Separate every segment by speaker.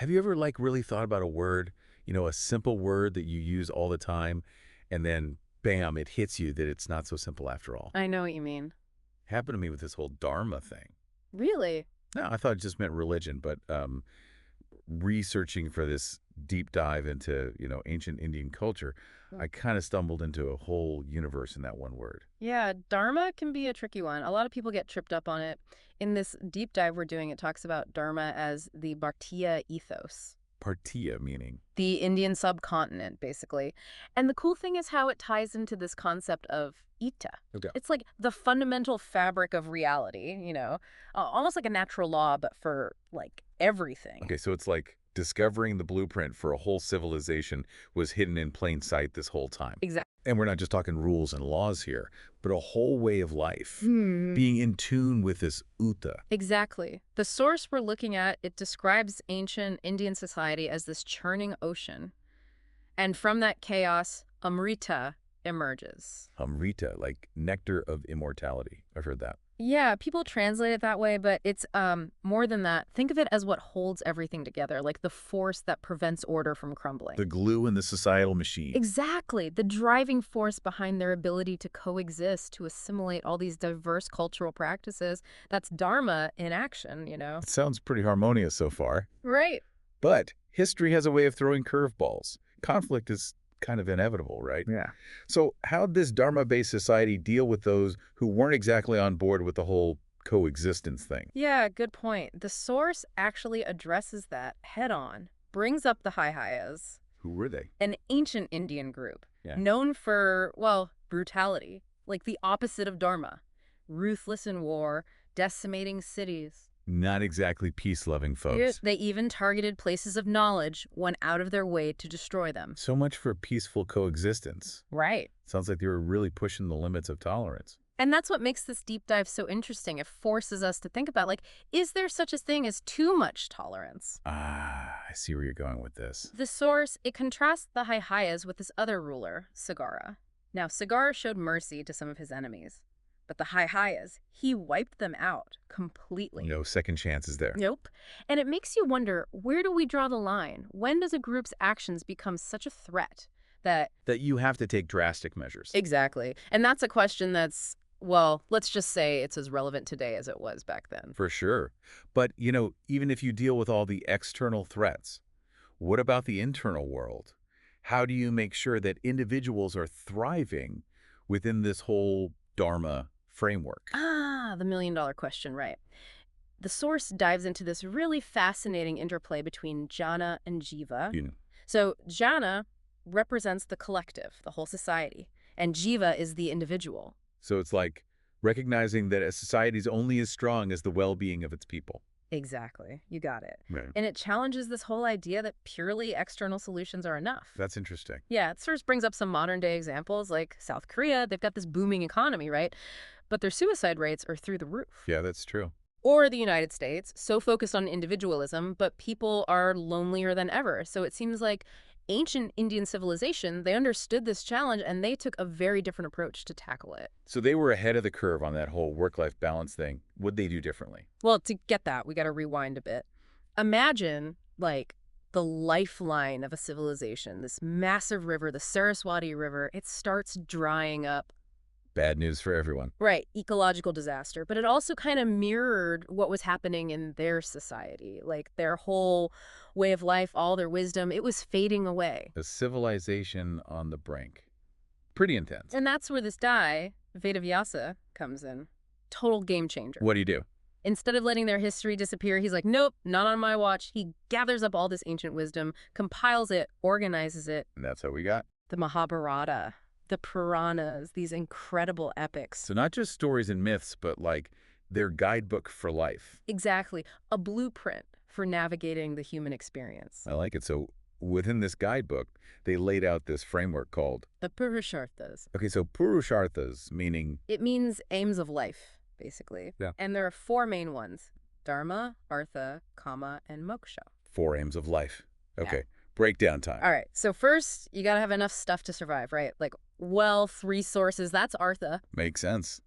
Speaker 1: Have you ever like really thought about a word, a simple word that you use all the time, and then bam, it hits you that it's not so simple after all?
Speaker 2: I know what you mean.
Speaker 1: Happened to me with this whole dharma thing.
Speaker 2: Really?
Speaker 1: No, I thought it just meant religion, but researching for this deep dive into, ancient Indian culture, I kind of stumbled into a whole universe in that one word.
Speaker 2: Yeah, dharma can be a tricky one. A lot of people get tripped up on it. In this deep dive we're doing, it talks about dharma as the Bharatiya ethos,
Speaker 1: Bharatiya meaning.
Speaker 2: the Indian subcontinent, basically. And the cool thing is how it ties into this concept of ita.
Speaker 1: Okay.
Speaker 2: It's like the fundamental fabric of reality, almost like a natural law, but for like everything.
Speaker 1: Okay, so it's like discovering the blueprint for a whole civilization was hidden in plain sight this whole time.
Speaker 2: Exactly.
Speaker 1: And we're not just talking rules and laws here, but a whole way of life, being in tune with this uta.
Speaker 2: Exactly. The source we're looking at, it describes ancient Indian society as this churning ocean. And from that chaos, Amrita emerges.
Speaker 1: Amrita, like nectar of immortality. I've heard that.
Speaker 2: Yeah, people translate it that way, but it's more than that. Think of it as what holds everything together, like the force that prevents order from crumbling.
Speaker 1: The glue in the societal machine.
Speaker 2: Exactly. The driving force behind their ability to coexist, to assimilate all these diverse cultural practices. That's dharma in action,
Speaker 1: It sounds pretty harmonious so far.
Speaker 2: Right.
Speaker 1: But history has a way of throwing curveballs. Conflict is kind of inevitable, right?
Speaker 3: Yeah.
Speaker 1: So how'd this dharma-based society deal with those who weren't exactly on board with the whole coexistence thing?
Speaker 2: Yeah, good point. The source actually addresses that head on, brings up the Hayas,
Speaker 1: Who were they?
Speaker 2: an ancient Indian group,
Speaker 1: Yeah.
Speaker 2: known for, well, brutality, like the opposite of dharma, ruthless in war, decimating cities.
Speaker 1: Not exactly peace-loving folks.
Speaker 2: They even targeted places of knowledge, went out of their way to destroy them.
Speaker 1: So much for peaceful coexistence.
Speaker 2: Right.
Speaker 1: Sounds like they were really pushing the limits of tolerance.
Speaker 2: And that's what makes this deep dive so interesting. It forces us to think about, like, is there such a thing as too much tolerance?
Speaker 1: Ah, I see where you're going with this.
Speaker 2: The source, it contrasts the Hayas with this other ruler, Sagara. Now, Sagara showed mercy to some of his enemies. But the Hayas, he wiped them out completely.
Speaker 1: No second chances there.
Speaker 2: Nope. And it makes you wonder, where do we draw the line? When does a group's actions become such a threat that
Speaker 1: you have to take drastic measures.
Speaker 2: Exactly. And that's a question that's, well, let's just say it's as relevant today as it was back then.
Speaker 1: For sure. But, even if you deal with all the external threats, what about the internal world? How do you make sure that individuals are thriving within this whole dharma framework?
Speaker 2: Ah, the million-dollar question, right. The source dives into this really fascinating interplay between jhana and jiva. So jhana represents the collective, the whole society, and jiva is the individual.
Speaker 1: So it's like recognizing that a society is only as strong as the well-being of its people.
Speaker 2: Exactly. You got it.
Speaker 1: Right.
Speaker 2: And it challenges this whole idea that purely external solutions are enough.
Speaker 1: That's interesting.
Speaker 2: Yeah, it sort of brings up some modern-day examples like South Korea. They've got this booming economy, right? But their suicide rates are through the roof.
Speaker 1: Yeah, that's true.
Speaker 2: Or the United States, so focused on individualism, but people are lonelier than ever. So it seems like ancient Indian civilization, they understood this challenge and they took a very different approach to tackle it.
Speaker 1: So they were ahead of the curve on that whole work-life balance thing. What'd they do differently?
Speaker 2: Well, to get that, we got to rewind a bit. Imagine, like, the lifeline of a civilization, this massive river, the Saraswati River, it starts drying up.
Speaker 1: Bad news for everyone.
Speaker 2: Right, ecological disaster. But it also kind of mirrored what was happening in their society. Like their whole way of life, all their wisdom, it was fading away.
Speaker 1: A civilization on the brink. Pretty intense.
Speaker 2: And that's where this guy, Vedavyasa, comes in. Total game changer.
Speaker 1: What do you do?
Speaker 2: Instead of letting their history disappear, he's like, nope, not on my watch. He gathers up all this ancient wisdom, compiles it, organizes it.
Speaker 1: And that's how we got.
Speaker 2: The Mahabharata. The Puranas, these incredible epics.
Speaker 1: So not just stories and myths, but like their guidebook for life.
Speaker 2: Exactly. A blueprint for navigating the human experience.
Speaker 1: I like it. So within this guidebook, they laid out this framework called
Speaker 2: the Purusharthas.
Speaker 1: Okay, so Purusharthas, meaning?
Speaker 2: It means aims of life, basically.
Speaker 1: Yeah.
Speaker 2: And there are four main ones: dharma, artha, kāma, and mokṣa.
Speaker 1: 4 aims of life. Okay.
Speaker 2: Yeah.
Speaker 1: Breakdown time.
Speaker 2: All right. So first, you got to have enough stuff to survive, right? Like wealth, resources, that's artha.
Speaker 1: Makes sense.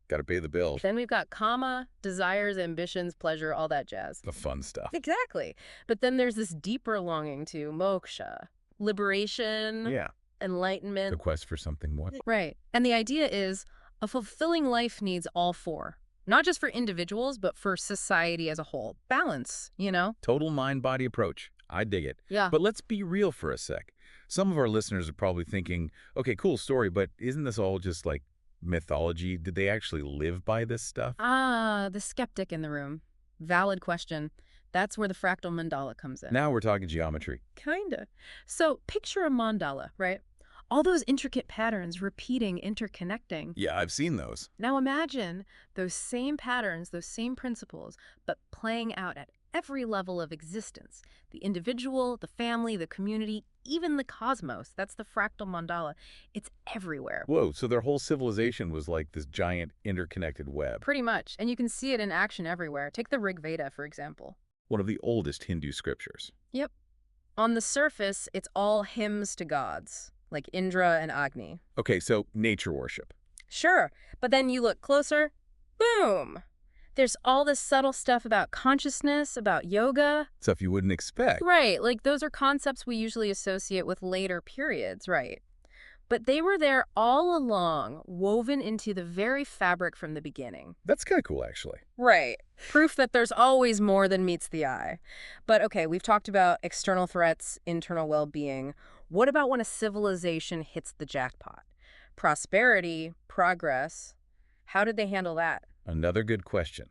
Speaker 1: Got to pay the bills.
Speaker 2: Then we've got kāma, desires, ambitions, pleasure, all that jazz.
Speaker 1: The fun stuff.
Speaker 2: Exactly. But then there's this deeper longing to mokṣa, liberation,
Speaker 1: Yeah.
Speaker 2: enlightenment.
Speaker 1: The quest for something more.
Speaker 2: Right. And the idea is a fulfilling life needs all four. Not just for individuals, but for society as a whole. Balance, you know?
Speaker 1: Total mind-body approach. I dig it.
Speaker 2: Yeah.
Speaker 1: But let's be real for a sec. Some of our listeners are probably thinking, okay, cool story, but isn't this all just like mythology? Did they actually live by this stuff?
Speaker 2: Ah, the skeptic in the room. Valid question. That's where the fractal mandala comes in.
Speaker 1: Now we're talking geometry.
Speaker 2: Kinda. So picture a mandala, right? All those intricate patterns repeating, interconnecting.
Speaker 1: Yeah, I've seen those.
Speaker 2: Now imagine those same patterns, those same principles, but playing out at every level of existence. The individual, the family, the community, even the cosmos. That's the fractal mandala. It's everywhere.
Speaker 1: Whoa, so their whole civilization was like this giant interconnected web.
Speaker 2: Pretty much. And you can see it in action everywhere. Take the Rig Veda, for example.
Speaker 1: One of the oldest Hindu scriptures.
Speaker 2: Yep. On the surface, it's all hymns to gods, like Indra and Agni.
Speaker 1: Okay, so nature worship.
Speaker 2: Sure, but then you look closer, boom! There's all this subtle stuff about consciousness, about yoga.
Speaker 1: Stuff you wouldn't expect.
Speaker 2: Right, like those are concepts we usually associate with later periods, right? But they were there all along, woven into the very fabric from the beginning.
Speaker 1: That's kind of cool, actually.
Speaker 2: Right. Proof that there's always more than meets the eye. But okay, we've talked about external threats, internal well-being. What about when a civilization hits the jackpot? Prosperity, progress. How did they handle that?
Speaker 1: Another good question.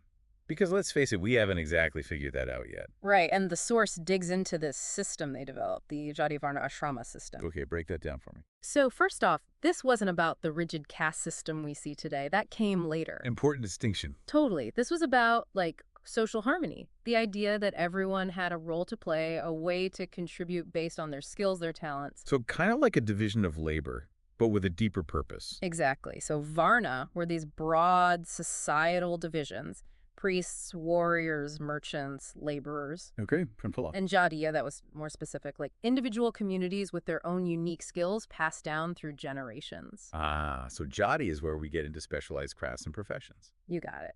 Speaker 1: Because let's face it, we haven't exactly figured that out yet.
Speaker 2: Right, and the source digs into this system they developed, the jāti-varṇa ashrama system.
Speaker 1: Okay, break that down for me.
Speaker 2: So first off, this wasn't about the rigid caste system we see today. That came later.
Speaker 1: Important distinction.
Speaker 2: Totally. This was about, like, social harmony. The idea that everyone had a role to play, a way to contribute based on their skills, their talents.
Speaker 1: So kind of like a division of labor, but with a deeper purpose.
Speaker 2: Exactly. So varna were these broad societal divisions. Priests, warriors, merchants, laborers.
Speaker 1: Okay, from Falaf.
Speaker 2: And jātiya, that was more specific, like individual communities with their own unique skills passed down through generations.
Speaker 1: Ah, so jati is where we get into specialized crafts and professions.
Speaker 2: You got it.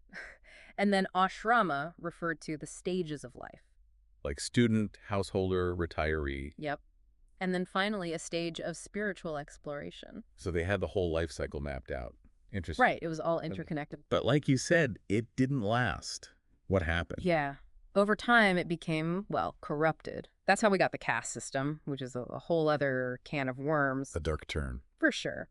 Speaker 2: And then ashrama referred to the stages of life.
Speaker 1: Like student, householder, retiree.
Speaker 2: Yep. And then finally, a stage of spiritual exploration.
Speaker 1: So they had the whole life cycle mapped out. Interesting.
Speaker 2: Right, it was all interconnected.
Speaker 1: But like you said, it didn't last. What happened?
Speaker 2: Yeah. Over time, it became, well, corrupted. That's how we got the caste system, which is a whole other can of worms.
Speaker 1: A dark turn.
Speaker 2: For sure.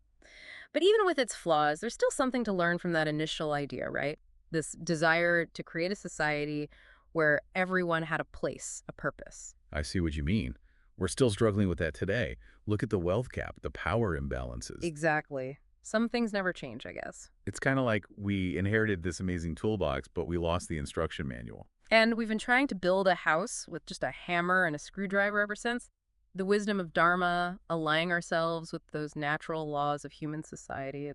Speaker 2: But even with its flaws, there's still something to learn from that initial idea, right? This desire to create a society where everyone had a place, a purpose.
Speaker 1: I see what you mean. We're still struggling with that today. Look at the wealth gap, the power imbalances.
Speaker 2: Exactly. Some things never change, I guess.
Speaker 1: It's kind of like we inherited this amazing toolbox, but we lost the instruction manual.
Speaker 2: And we've been trying to build a house with just a hammer and a screwdriver ever since. The wisdom of dharma, aligning ourselves with those natural laws of human society.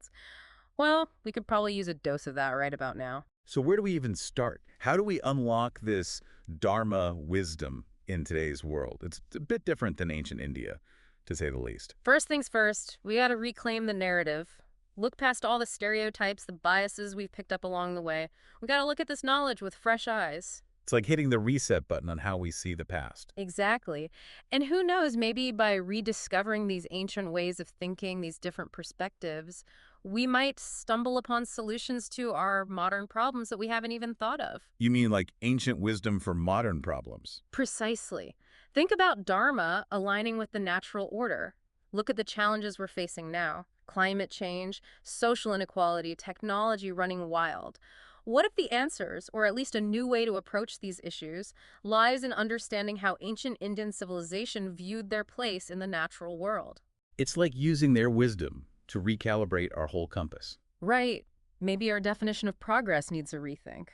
Speaker 2: Well, we could probably use a dose of that right about now.
Speaker 1: So where do we even start? How do we unlock this dharma wisdom in today's world? It's a bit different than ancient India, to say the least.
Speaker 2: First things first, we got to reclaim the narrative. Look past all the stereotypes, the biases we've picked up along the way. We got to look at this knowledge with fresh eyes.
Speaker 1: It's like hitting the reset button on how we see the past.
Speaker 2: Exactly. And who knows, maybe by rediscovering these ancient ways of thinking, these different perspectives, we might stumble upon solutions to our modern problems that we haven't even thought of.
Speaker 1: You mean like ancient wisdom for modern problems?
Speaker 2: Precisely. Think about dharma aligning with the natural order. Look at the challenges we're facing now. Climate change, social inequality, technology running wild. What if the answers, or at least a new way to approach these issues, lies in understanding how ancient Indian civilization viewed their place in the natural world?
Speaker 1: It's like using their wisdom to recalibrate our whole compass.
Speaker 2: Right. Maybe our definition of progress needs a rethink.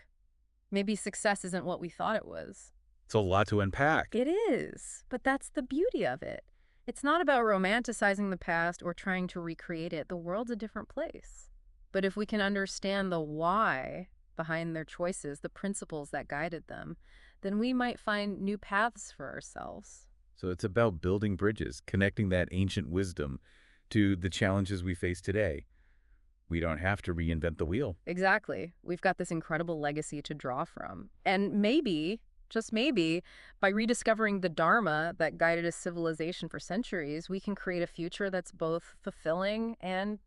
Speaker 2: Maybe success isn't what we thought it was.
Speaker 1: It's a lot to unpack.
Speaker 2: It is, but that's the beauty of it. It's not about romanticizing the past or trying to recreate it. The world's a different place. But if we can understand the why behind their choices, the principles that guided them, then we might find new paths for ourselves.
Speaker 1: So it's about building bridges, connecting that ancient wisdom to the challenges we face today. We don't have to reinvent the wheel.
Speaker 2: Exactly. We've got this incredible legacy to draw from. And maybe, just maybe, by rediscovering the dharma that guided a civilization for centuries, we can create a future that's both fulfilling and,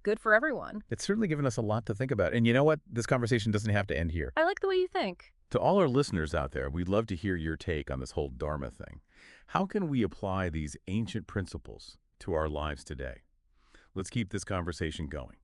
Speaker 2: good for everyone.
Speaker 1: It's certainly given us a lot to think about. And you know what? This conversation doesn't have to end here.
Speaker 2: I like the way you think.
Speaker 1: To all our listeners out there, we'd love to hear your take on this whole dharma thing. How can we apply these ancient principles to our lives today? Let's keep this conversation going.